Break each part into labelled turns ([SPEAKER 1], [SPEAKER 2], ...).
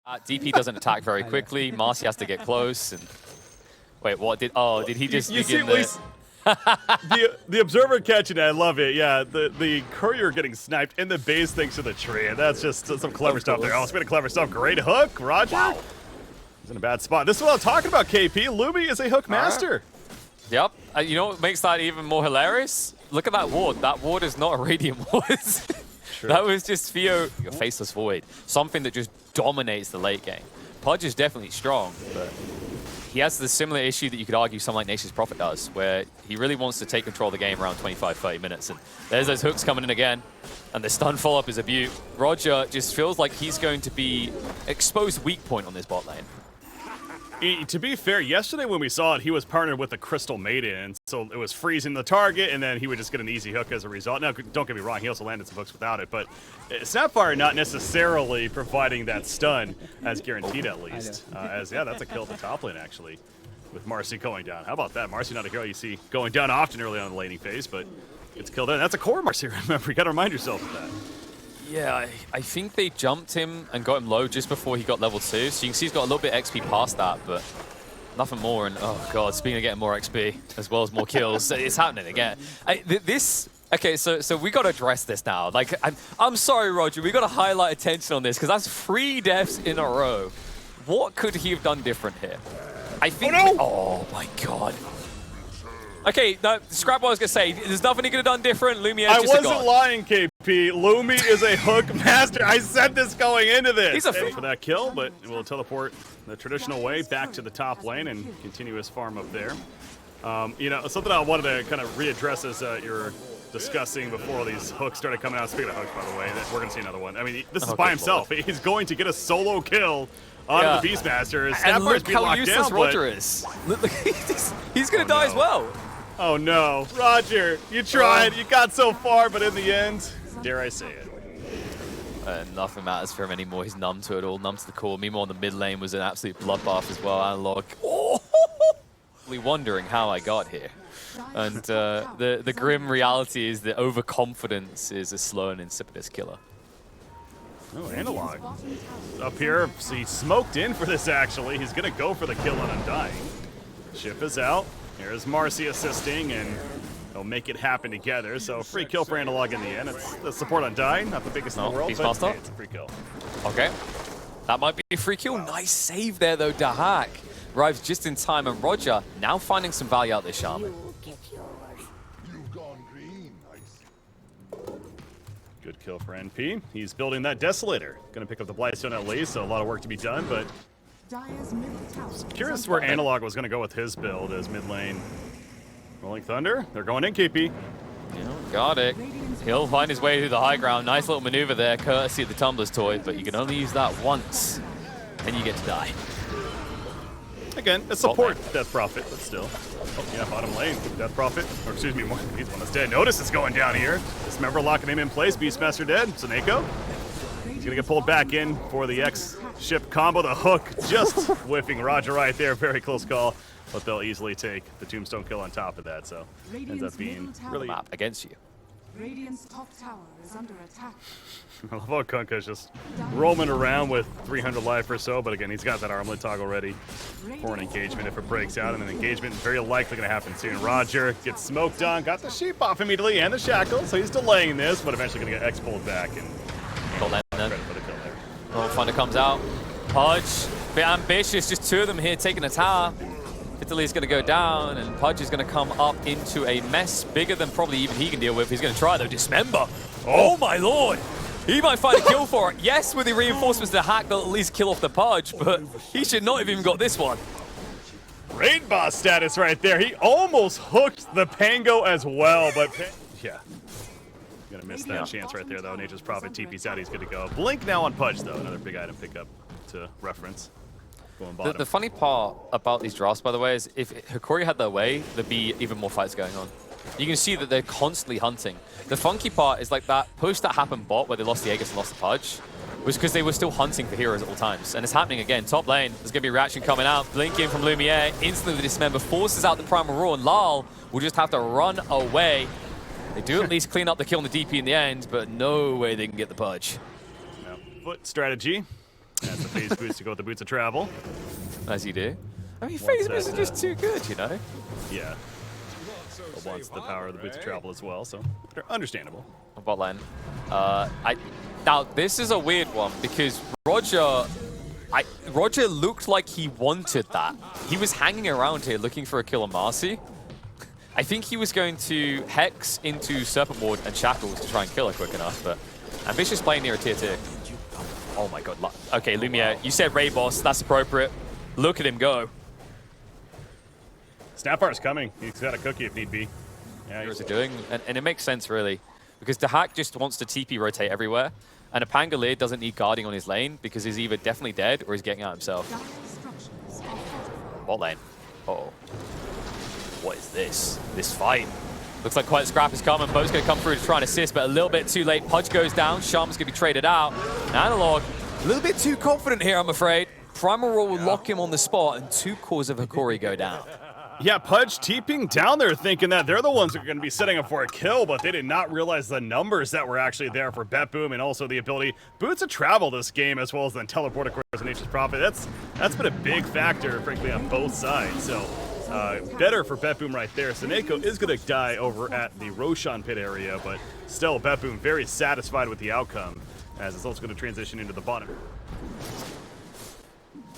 [SPEAKER 1] DP doesn't attack very quickly. Marcy has to get close. And wait, what did? Oh, did he just begin
[SPEAKER 2] the observer catching it? I love it. Yeah, the courier getting sniped in the base thanks to the tree, and that's just some clever stuff there. Oh, it's been clever stuff. Great hook, Roger. Wow. He's in a bad spot. This is what I'm talking about. KP Lumi is a hook master.
[SPEAKER 1] Yep. You know what makes that even more hilarious? Look at that ward. That ward is not a Radiant ward. Sure. That was just Theo, your faceless void. Something that just dominates the late game. Pudge is definitely strong, but he has the similar issue that you could argue someone like Nature's Prophet does, where he really wants to take control of the game around 25-30 minutes. And there's those hooks coming in again, and the stun follow-up is a beaut. Roger just feels like he's going to be exposed weak point on this bot lane.
[SPEAKER 2] To be fair, yesterday when we saw it, he was partnered with the Crystal Maiden, so it was freezing the target, and then he would just get an easy hook as a result. Now, don't get me wrong, he also landed some hooks without it, but Snapfire not necessarily providing that stun as guaranteed at least. Yeah, that's a kill at the top lane, actually, with Marcy going down. How about that? Marcy not a hero you see going down often early on in the laning phase, but it's killed in. That's a core Marcy, remember. You got to remind yourself of that.
[SPEAKER 1] Yeah, I think they jumped him and got him low just before he got level 2. So you can see he's got a little bit XP past that, but nothing more. And oh god, speaking of getting more XP as well as more kills, it's happening again. Okay, so we got to address this now. Like, I'm sorry, Roger, we got to highlight attention on this because that's 3 deaths in a row. What could he have done different here? I think. Oh, no! Oh my god. Okay, no, scrap what I was going to say. There's nothing he could have done different. Lumiere just a god.
[SPEAKER 2] I wasn't lying, KP. Lumi is a hook master. I said this going into this.
[SPEAKER 1] He's a
[SPEAKER 2] for that kill, but we'll teleport the traditional way back to the top lane and continue his farm up there. You know, something I wanted to kind of readdress as you were discussing before these hooks started coming out. Speaking of hooks, by the way, we're going to see another one. I mean, this is by himself. Lord. He's going to get a solo kill on the Beastmaster.
[SPEAKER 1] And look how useless Roger is. He's going to die as well.
[SPEAKER 2] Oh no, Roger, you tried, you got so far, but in the end, dare I say it.
[SPEAKER 1] Nothing matters for him anymore, he's numb to it all, numb to the core. Meanwhile, the mid lane was an absolute bloodbath as well, Analog. Oh! Wondering how I got here. And the grim reality is that overconfidence is a slow and insipidous killer.
[SPEAKER 2] Oh, Analog. Up here, so he smoked in for this actually. He's gonna go for the kill on Undying. Ship is out. Here's Marcy assisting, and they'll make it happen together. So free kill for Analog in the end. It's the support on Dying, not the biggest in the world, but hey, it's a free kill.
[SPEAKER 1] Okay, that might be a free kill. Nice save there, though. Dahak arrives just in time, and Roger now finding some value out there, Shaman.
[SPEAKER 2] Good kill for NP. He's building that Desolator. Going to pick up the Blightstone at least, so a lot of work to be done, but curious where Analog was going to go with his build as mid lane. Rolling Thunder, they're going in, KP.
[SPEAKER 1] Yeah, got it. He'll find his way to the high ground. Nice little maneuver there, courtesy of the Tumbler's toy, but you can only use that once, and you get to die.
[SPEAKER 2] Again, a support Death Prophet, but still. Oh, yeah, bottom lane. Death Prophet, or excuse me, he's one that's dead. Notice it's going down here. Dismember locking him in place. Beastmaster dead. Soneko. He's going to get pulled back in for the X-ship combo. The hook just whiffing Roger right there. Very close call, but they'll easily take the Tombstone kill on top of that, so ends up being really
[SPEAKER 1] map against you.
[SPEAKER 3] Radiant's top tower is under attack.
[SPEAKER 2] I love how Kunkka's just roaming around with 300 life or so, but again, he's got that armlet toggle ready for an engagement if it breaks out, and an engagement is very likely going to happen soon. Roger gets smoked on, got the sheep off immediately, and the shackle, so he's delaying this, but eventually going to get X-pulled back, and credit for the kill there.
[SPEAKER 1] Oh, Thunder comes out. Pudge, bit ambitious, just 2 of them here taking a tower. Italy's going to go down, and Pudge is going to come up into a mess bigger than probably even he can deal with. He's going to try, though. Dismember. Oh, my lord. He might find a kill for it. Yes, with the reinforcements to hack, they'll at least kill off the Pudge, but he should not have even got this one.
[SPEAKER 2] Raid boss status right there. He almost hooked the Pango as well, but yeah. Gonna miss that chance right there, though. Nature's Prophet TP's out. He's good to go. Blink now on Pudge, though. Another big item pickup to reference.
[SPEAKER 1] The funny part about these drafts, by the way, is if Hokori had their way, there'd be even more fights going on. You can see that they're constantly hunting. The funky part is like that push that happened bot where they lost the Aegis and lost the Pudge was because they were still hunting for heroes at all times. And it's happening again. Top lane, there's going to be a reaction coming out. Blink in from Lumiere. Instantly the Dismember forces out the Primal Roar, and Lal will just have to run away. They do at least clean up the kill on the DP in the end, but no way they can get the Pudge.
[SPEAKER 2] No. Foot strategy. That's the phase boost to go with the boots of travel.
[SPEAKER 1] As you do. I mean, phase boost is just too good, you know?
[SPEAKER 2] Yeah. But wants the power of the boots of travel as well, so they're understandable.
[SPEAKER 1] Bot lane. Now, this is a weird one because Roger looked like he wanted that. He was hanging around here looking for a kill on Marcy. I think he was going to Hex into Serpent Ward and Shackles to try and kill her quick enough, but Ambitious playing near a tier 2. Oh my god. Okay, Lumiere, you said Ray Boss. That's appropriate. Look at him go.
[SPEAKER 2] Snapfire's coming. He's got a cookie if need be. Yeah,
[SPEAKER 1] Heroes are doing, and it makes sense really, because Dahak just wants to TP rotate everywhere, and a Pangolier doesn't need guarding on his lane because he's either definitely dead or he's getting out himself. Bot lane. Uh-oh. What is this? This fight. Looks like quite a scrap is coming. Bo's going to come through to try and assist, but a little bit too late. Pudge goes down. Sharm's going to be traded out. Analog, a little bit too confident here, I'm afraid. Primal Roar will lock him on the spot, and 2 cores of Hokori go down.
[SPEAKER 2] Yeah, Pudge TPing down there thinking that they're the ones who are going to be setting up for a kill, but they did not realize the numbers that were actually there for BetBoom and also the ability boots of travel this game as well as then teleport, of course, and Nature's Prophet. That's been a big factor, frankly, on both sides. So better for BetBoom right there. Seneko is going to die over at the Roshan pit area, but still BetBoom very satisfied with the outcome as it's also going to transition into the bottom.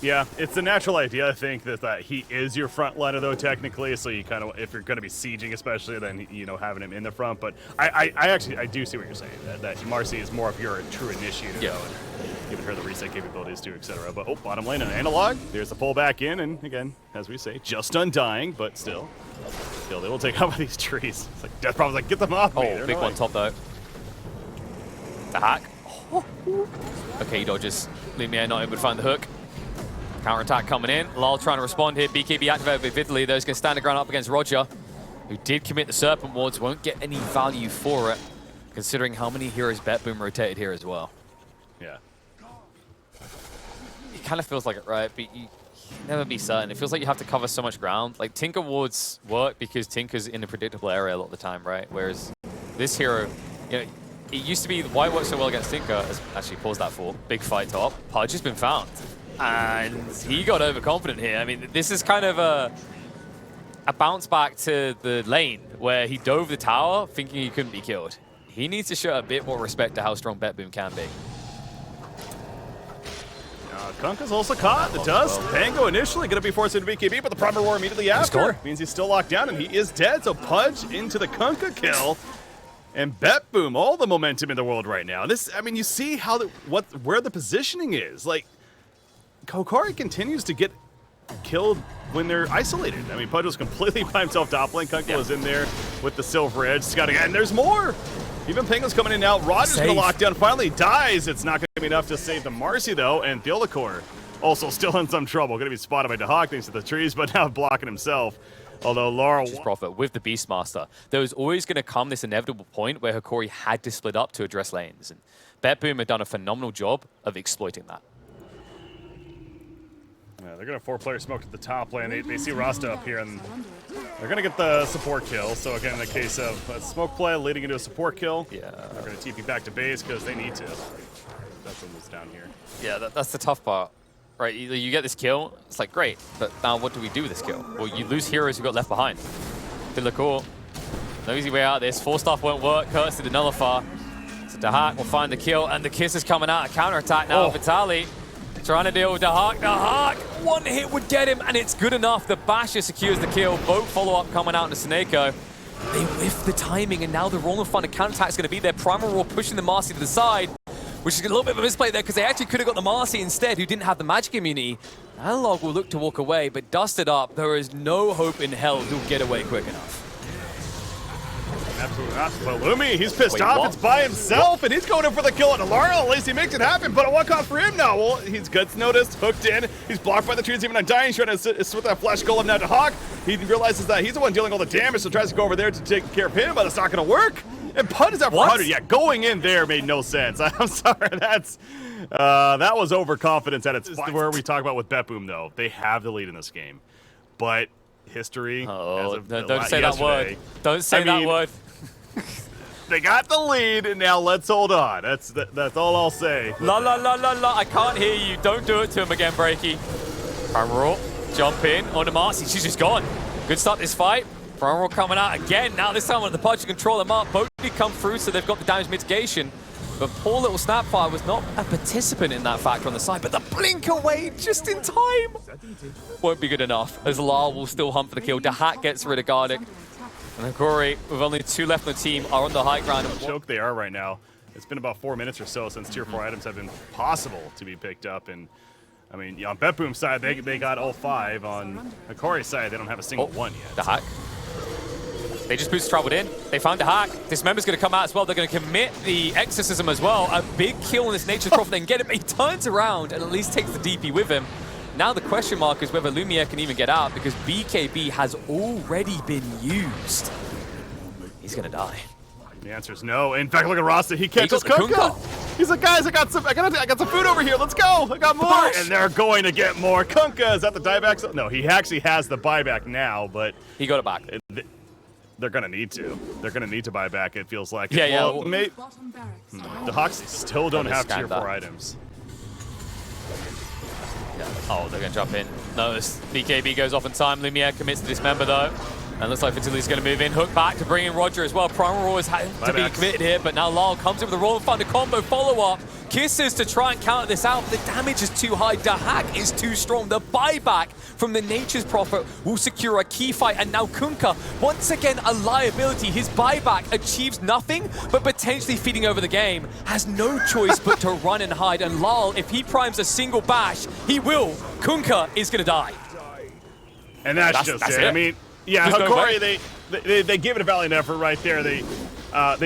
[SPEAKER 2] Yeah, it's a natural idea, I think, that he is your front liner, though, technically. So you kind of, if you're going to be sieging, especially, then, you know, having him in the front. But I do see what you're saying, that Marcy is more of your true initiator, though, and giving her the reset capabilities, too, etc. But, oh, bottom lane, an analog. There's the pull back in, and again, as we say, just undying, but still, they will take out these trees. It's like, Death Prophet's like, get them off me.
[SPEAKER 1] Oh, big one top, though. The hack. Oh. Okay, he dodges. Lumiere not able to find the hook. Counter-attack coming in. Lal trying to respond here. BKB activated with Vitally. Those going to stand the ground up against Roger, who did commit the Serpent Wards. Won't get any value for it, considering how many heroes BetBoom rotated here as well.
[SPEAKER 2] Yeah.
[SPEAKER 1] It kind of feels like it, right? But you can never be certain. It feels like you have to cover so much ground. Like, Tinker Wards work because Tinker's in a predictable area a lot of the time, right? Whereas this hero, you know, it used to be why it works so well against Tinker. Actually, pause that for. Big fight top. Pudge has been found. And he got overconfident here. I mean, this is kind of a bounce back to the lane where he dove the tower thinking he couldn't be killed. He needs to show a bit more respect to how strong BetBoom can be.
[SPEAKER 2] Kunkka's also caught. The dust. Pango initially going to be forced into BKB, but the Primal Roar immediately after means he's still locked down and he is dead. So Pudge into the Kunkka kill. And BetBoom, all the momentum in the world right now. This, I mean, you see how where the positioning is. Like, Hokori continues to get killed when they're isolated. I mean, Pudge was completely by himself top lane. Kunkka was in there with the Silver Edge. Scouting, and there's more! Even Penguin's coming in now. Roger's going to lock down. Finally dies. It's not going to be enough to save the Marcy, though. And Theolacor also still in some trouble. Going to be spotted by Dahak thanks to the trees, but now blocking himself. Although Laurel...
[SPEAKER 1] Prophet with the Beastmaster. There was always going to come this inevitable point where Hokori had to split up to address lanes. And BetBoom had done a phenomenal job of exploiting that.
[SPEAKER 2] Yeah, they're going to 4-player smoke to the top lane. They see Rasta up here, and they're going to get the support kill. So again, in the case of a smoke play leading into a support kill, they're going to TP back to base because they need to. That's what's down here.
[SPEAKER 1] Yeah, that's the tough part. Right, you get this kill, it's like, great, but now what do we do with this kill? Well, you lose heroes who got left behind. Cool. No easy way out of this. 4-staff won't work, Curse to the Nullifier. So Dahak will find the kill, and the Kiss is coming out. A counter-attack now. Vitali trying to deal with Dahak. Dahak, one hit would get him, and it's good enough. The Basher secures the kill. Boat follow-up coming out into Seneko. They whiff the timing, and now the Roll and Thunder counter-attack is going to be there. Primal Roar pushing the Marcy to the side, which is a little bit of a misplay there because they actually could have got the Marcy instead, who didn't have the magic immunity. Analog will look to walk away, but dusted up. There is no hope in hell he'll get away quick enough.
[SPEAKER 2] Absolutely not. But Lumi, he's pissed off. What? It's by himself, and he's going in for the kill on Alarl. At least he makes it happen, but a walk-off for him now. Well, he's guts noticed, hooked in. He's blocked by the trees, even undying. He's trying to switch that flash golem now to Hawk. He realizes that he's the one dealing all the damage, so tries to go over there to take care of him, but it's not going to work. And Pud is at 400. Yeah, going in there made no sense. I'm sorry, that was overconfidence at its finest. Where we talk about with BetBoom, though. They have the lead in this game. But history...
[SPEAKER 1] Oh, don't say that word. Don't say that word.
[SPEAKER 2] They got the lead, and now let's hold on. That's all I'll say.
[SPEAKER 1] La la la la la, I can't hear you. Don't do it to him again, Breaky. Primal jump in onto Marcy. She's just gone. Good start this fight. Primal coming out again. Now this time on the pod to control them up. Both did come through, so they've got the damage mitigation. But poor little Snapfire was not a participant in that factor on the side, but the blink away just in time won't be good enough, as Lyle will still hunt for the kill. Dahak gets rid of Gardic. And Hokori, with only 2 left on the team, are on the high ground.
[SPEAKER 2] Choke they are right now. It's been about 4 minutes or so since tier 4 items have been possible to be picked up. And I mean, yeah, on BetBoom's side, they got all 5. On Hokori's side, they don't have a single one yet.
[SPEAKER 1] Dahak. They just boost traveled in. They found Dahak. This member's going to come out as well. They're going to commit the exorcism as well. A big kill in this Nature's Prophet, then get him. He turns around and at least takes the DP with him. Now the question mark is whether Lumiere can even get out, because BKB has already been used. He's going to die.
[SPEAKER 2] The answer is no. In fact, look at Rasta. He catches Kunkka. He's like, guys, I got some food over here. Let's go. I got more. And they're going to get more. Kunkka, is that the dieback? No, he actually has the buyback now, but
[SPEAKER 1] he got it back.
[SPEAKER 2] They're going to need to. They're going to need to buy back, it feels like.
[SPEAKER 1] Yeah,
[SPEAKER 2] well, the Hawks still don't have tier 4 items.
[SPEAKER 1] Yeah. Oh, they're going to jump in. Notice BKB goes off in time. Lumiere commits to dismember, though. And looks like Fatili's going to move in. Hook back to bring in Roger as well. Primal Roar is having to be committed here, but now Lyle comes in with a roll and find a combo follow-up. Kisses to try and counter this out, but the damage is too high. Dahak is too strong. The buyback from the Nature's Prophet will secure a key fight, and now Kunkka, once again a liability. His buyback achieves nothing, but potentially feeding over the game. Has no choice but to run and hide, and Lyle, if he primes a single bash, he will. Kunkka is going to die.
[SPEAKER 2] And that's just it. I mean, yeah, Hokori, they give it a valiant effort right there. They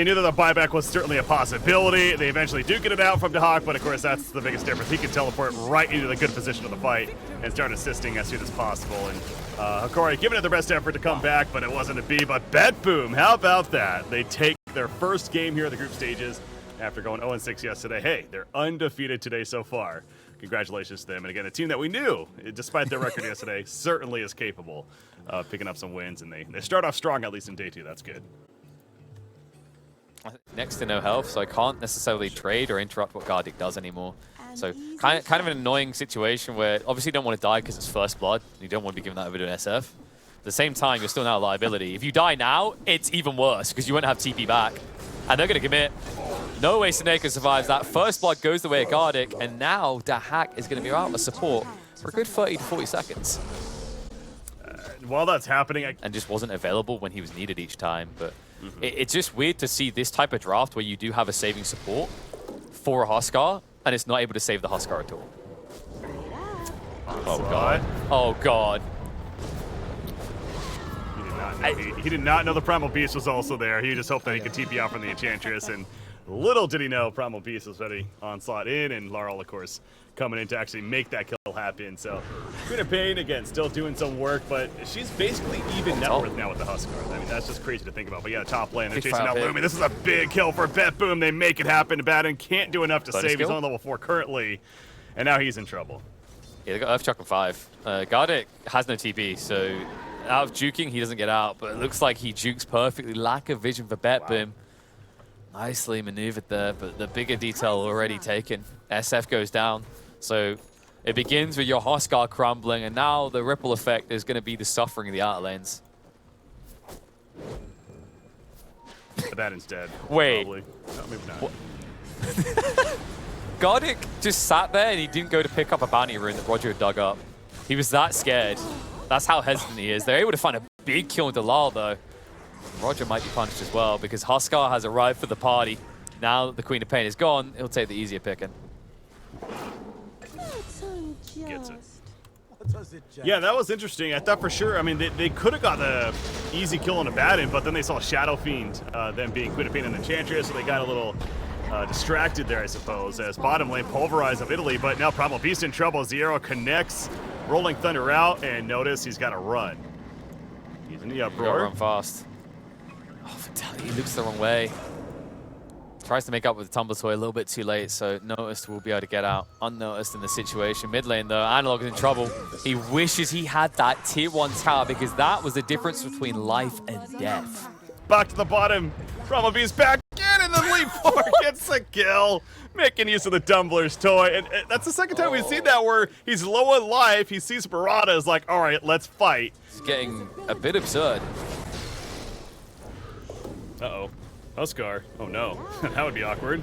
[SPEAKER 2] knew that the buyback was certainly a possibility. They eventually do get it out from Dahak, but of course that's the biggest difference. He can teleport right into the good position of the fight and start assisting as soon as possible. And Hokori giving it their best effort to come back, but it wasn't to be. But BetBoom, how about that? They take their first game here at the group stages after going 0-6 yesterday. Hey, they're undefeated today so far. Congratulations to them. And again, a team that we knew, despite their record yesterday, certainly is capable of picking up some wins. And they start off strong, at least in day 2. That's good.
[SPEAKER 1] Next to no health, so I can't necessarily trade or interrupt what Gardic does anymore. So kind of an annoying situation where obviously you don't want to die because it's first blood. You don't want to be giving that over to an SF. At the same time, you're still now a liability. If you die now, it's even worse because you won't have TP back. And they're going to commit. No way Soniqs survives that. First blood goes the way of Gardic, and now Dahak is going to be out of support for a good 30 to 40 seconds.
[SPEAKER 2] While that's happening,
[SPEAKER 1] and just wasn't available when he was needed each time. But it's just weird to see this type of draft where you do have a saving support for a Huskar, and it's not able to save the Huskar at all. Oh, God. Oh, God.
[SPEAKER 2] He did not know the Primal Beast was also there. He just hoped that he could TP out from the Enchantress, and little did he know Primal Beast was ready onslaught in, and Laurel, of course, coming in to actually make that kill happen. So Queen of Pain, again, still doing some work, but she's basically even net worth now with the Huskar. I mean, that's just crazy to think about. But yeah, top lane, they're chasing out Lumi. This is a big kill for BetBoom. They make it happen. Baden can't do enough to save. He's on level 4 currently, and now he's in trouble.
[SPEAKER 1] Yeah, they got Earthshock on 5. Gardic has no TP, so out of juking, he doesn't get out, but it looks like he jukes perfectly. Lack of vision for BetBoom. Wow. Nicely maneuvered there, but the bigger detail already taken. SF goes down. So it begins with your Huskar crumbling, and now the ripple effect is going to be the suffering of the outer lanes.
[SPEAKER 2] That instead.
[SPEAKER 1] Wait.
[SPEAKER 2] Probably. No, maybe not.
[SPEAKER 1] Gardic just sat there and he didn't go to pick up a bounty rune that Roger had dug up. He was that scared. That's how hesitant he is. They're able to find a big kill into Lal, though. Roger might be punished as well because Huskar has arrived for the party. Now that the Queen of Pain is gone, he'll take the easier picking.
[SPEAKER 2] Gets it. Yeah, that was interesting. I thought for sure, I mean, they could have got the easy kill on a Baden, but then they saw Shadow Fiend, them being Queen of Pain and Enchantress, so they got a little distracted there, I suppose, as bottom lane pulverized of Italy, but now Primal Beast in trouble. Zero connects, Rolling Thunder out, and notice he's got to run. He's in the uproar.
[SPEAKER 1] Run fast. Oh, Fatality looks the wrong way. Tries to make up with the Tumble Toy a little bit too late, so Noticed will be able to get out unnoticed in the situation. Mid lane, though, Analog is in trouble. He wishes he had that tier 1 tower because that was the difference between life and death.
[SPEAKER 2] Back to the bottom. Primal Beast back before gets a kill, making use of the Dumbler's toy. And that's the second time we've seen that where he's low on life, he sees Barada, is like, all right, let's fight.
[SPEAKER 1] It's getting a bit absurd.
[SPEAKER 2] Uh-oh. Huskar. Oh no, that would be awkward.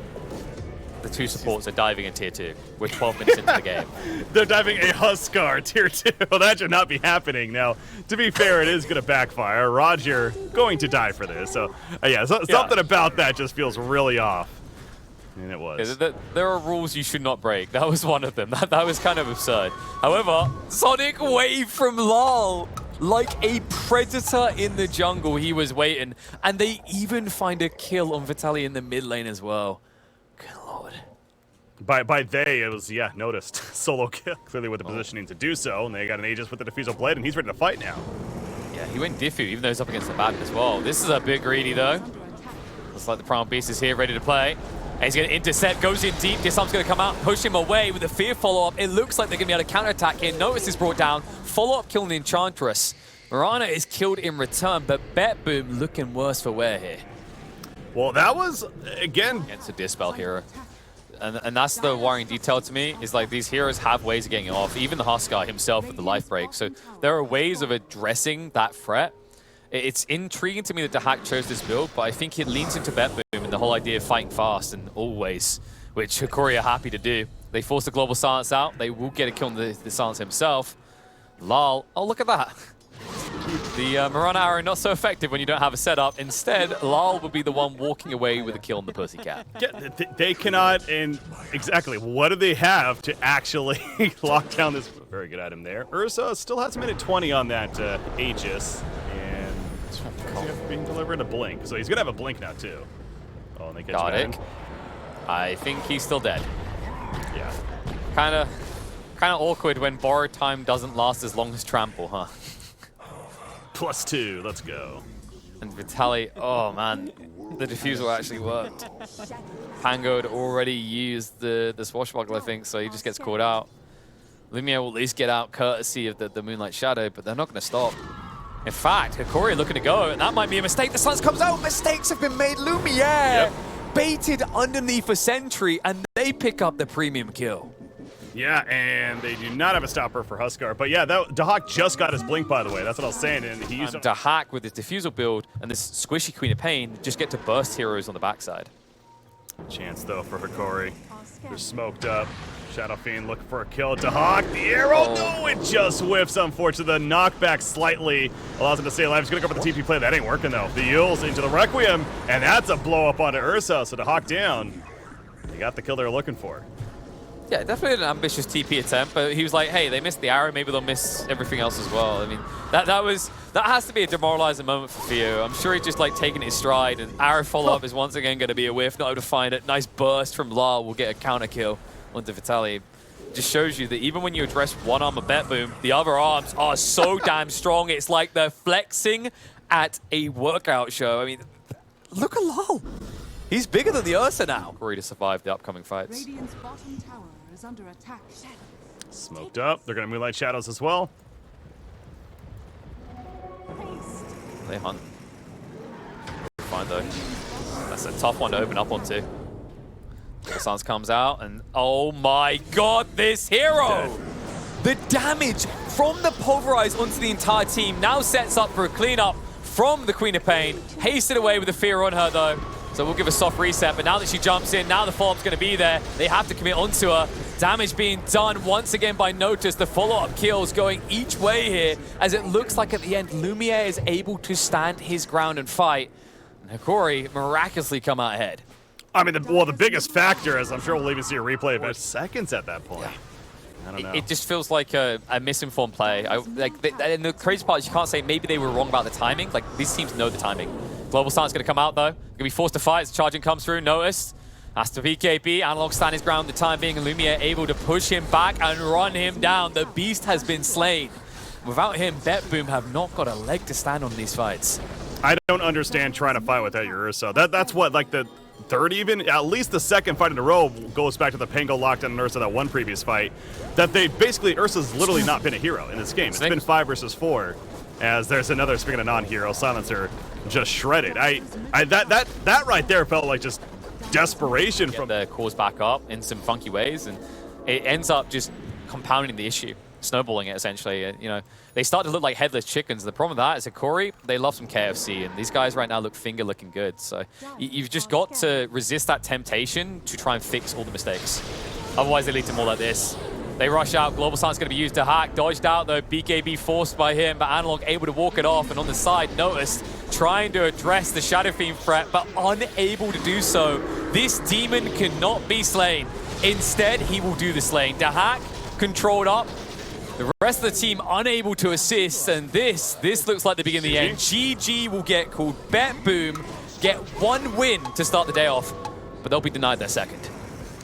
[SPEAKER 1] The two supports are diving in tier 2. We're 12 minutes into the game.
[SPEAKER 2] They're diving a Huskar tier 2. That should not be happening. Now, to be fair, it is going to backfire. Roger going to die for this. So, something about that just feels really off. And it was.
[SPEAKER 1] Yeah, there are rules you should not break. That was one of them. That was kind of absurd. However, Sonic wave from Lal. Like a predator in the jungle, he was waiting. And they even find a kill on Vitaly in the mid lane as well. Good lord.
[SPEAKER 2] By they, it was, noticed. Solo kill, clearly with the positioning to do so. And they got an Aegis with the Diffusal Blade, and he's ready to fight now. Yeah,
[SPEAKER 1] he went Diffu, even though he's up against the Batten as well. This is a bit greedy, though. Looks like the Primal Beast is here, ready to play. And he's going to intercept, goes in deep. Disarm's going to come out, push him away with a Fear follow-up. It looks like they're going to be able to counterattack here. Notice is brought down. Follow-up killing the Enchantress. Mirana is killed in return, but BetBoom looking worse for wear here.
[SPEAKER 2] Well, that was, again...
[SPEAKER 1] Against a Dispel hero. And that's the worrying detail to me, is like these heroes have ways of getting it off. Even the Huskar himself with the life break. So there are ways of addressing that threat. It's intriguing to me that Dahak chose this build, but I think it leans into BetBoom and the whole idea of fighting fast and always, which Hokori are happy to do. They force the global silence out. They will get a kill on the silence himself. Lal, oh look at that. The Mirana arrow not so effective when you don't have a setup. Instead, Lal would be the one walking away with a kill on the Pussycat.
[SPEAKER 2] Yeah, they cannot, and exactly, what do they have to actually lock down this very good item there? Ursa still has a minute 20 on that Aegis, and he's being delivered a blink, so he's going to have a blink now too. Oh, and they catch
[SPEAKER 1] Got
[SPEAKER 2] him.
[SPEAKER 1] it. I think he's still dead.
[SPEAKER 2] Yeah.
[SPEAKER 1] Kind of awkward when borrowed time doesn't last as long as trample, huh?
[SPEAKER 2] +2, let's go.
[SPEAKER 1] And Vitaly, oh man, the diffusal actually worked. Pango had already used the swashbuckle, I think, so he just gets caught out. Lumia will at least get out courtesy of the Moonlight Shadow, but they're not going to stop. In fact, Hokori looking to go, and that might be a mistake. The Suns comes out, mistakes have been made. Lumia baited underneath a sentry, and they pick up the premium kill.
[SPEAKER 2] Yeah, and they do not have a stopper for Huskar. But yeah, Dahak just got his blink, by the way. That's what I was saying. And he used
[SPEAKER 1] Dahak with his diffusal build and this squishy Queen of Pain just get to burst heroes on the backside.
[SPEAKER 2] Chance, though, for Hokori. They're smoked up. Shadow Fiend looking for a kill. Dahak, the arrow, no, it just whiffs, unfortunately. The knockback slightly allows him to stay alive. He's going to go for the TP play. That ain't working, though. The Yules into the Requiem, and that's a blow up onto Ursa. So Dahak down. They got the kill they were looking for.
[SPEAKER 1] Yeah, definitely an ambitious TP attempt, but he was like, hey, they missed the arrow, maybe they'll miss everything else as well. I mean, that has to be a demoralizing moment for Theo. I'm sure he's just like taking his stride, and arrow follow-up is once again going to be a whiff, not able to find it. Nice burst from Lal will get a counter kill onto Vitaly. Just shows you that even when you address one arm of BetBoom, the other arms are so damn strong. It's like they're flexing at a workout show. I mean, look at Lal. He's bigger than the Ursa now. Hokori to survive the upcoming fights.
[SPEAKER 3] Radiant's bottom tower is under attack.
[SPEAKER 2] Smoked up. They're going to Moonlight Shadows as well.
[SPEAKER 1] They hunt. Fine though. That's a tough one to open up onto. The Suns comes out and oh my god, this hero! The damage from the Pulverize onto the entire team now sets up for a cleanup from the Queen of Pain. Hasted away with the fear on her though. So we'll give a soft reset, but now that she jumps in, now the follow-up's going to be there. They have to commit onto her. Damage being done once again by Notice. The follow-up kills going each way here, as it looks like at the end, Lumiere is able to stand his ground and fight. And Hokori miraculously come out ahead.
[SPEAKER 2] I mean, the biggest factor is I'm sure we'll even see a replay of it seconds at that point. I don't know.
[SPEAKER 1] It just feels like a misinformed play. And the crazy part is you can't say maybe they were wrong about the timing. Like, these teams know the timing. Global Silence going to come out, though. Going to be forced to fight as charging comes through. Notice. Aster BKB. Analog stand his ground the time being. Lumiere able to push him back and run him down. The Beast has been slain. Without him, BetBoom have not got a leg to stand on these fights.
[SPEAKER 2] I don't understand trying to fight without your Ursa. That's what, like, the third even, at least the second fight in a row goes back to the Pango lockdown and Ursa, that one previous fight, that they basically, Ursa's literally not been a hero in this game. It's been 5 versus 4, as there's another, speaking of non-hero, Silencer just shredded. That right there felt like just desperation from
[SPEAKER 1] the cause back up in some funky ways, and it ends up just compounding the issue, snowballing it essentially. You know, they start to look like headless chickens. The problem with that is Hokori, they love some KFC, and these guys right now look finger looking good. So you've just got to resist that temptation to try and fix all the mistakes. Otherwise, they lead to more like this. They rush out. Global Silence going to be used to hack. Dodged out, though. BKB forced by him, but Analog able to walk it off. And on the side, Noticed trying to address the Shadow Fiend threat, but unable to do so. This demon cannot be slain. Instead, he will do the slaying. The hack controlled up. The rest of the team unable to assist. And this looks like the beginning of the end. GG will get called. BetBoom get 1 win to start the day off, but they'll be denied their second.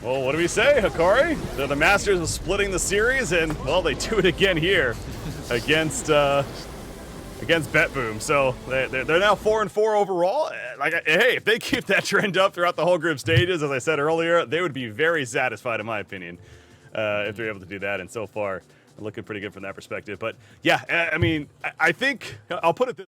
[SPEAKER 2] Well, what do we say, Hokori? They're the masters of splitting the series, and, well, they do it again here against BetBoom. So they're now 4-4 overall. Like, hey, if they keep that trend up throughout the whole group stages, as I said earlier, they would be very satisfied, in my opinion, if they're able to do that. And so far, looking pretty good from that perspective. But, yeah, I mean, I think I'll put it this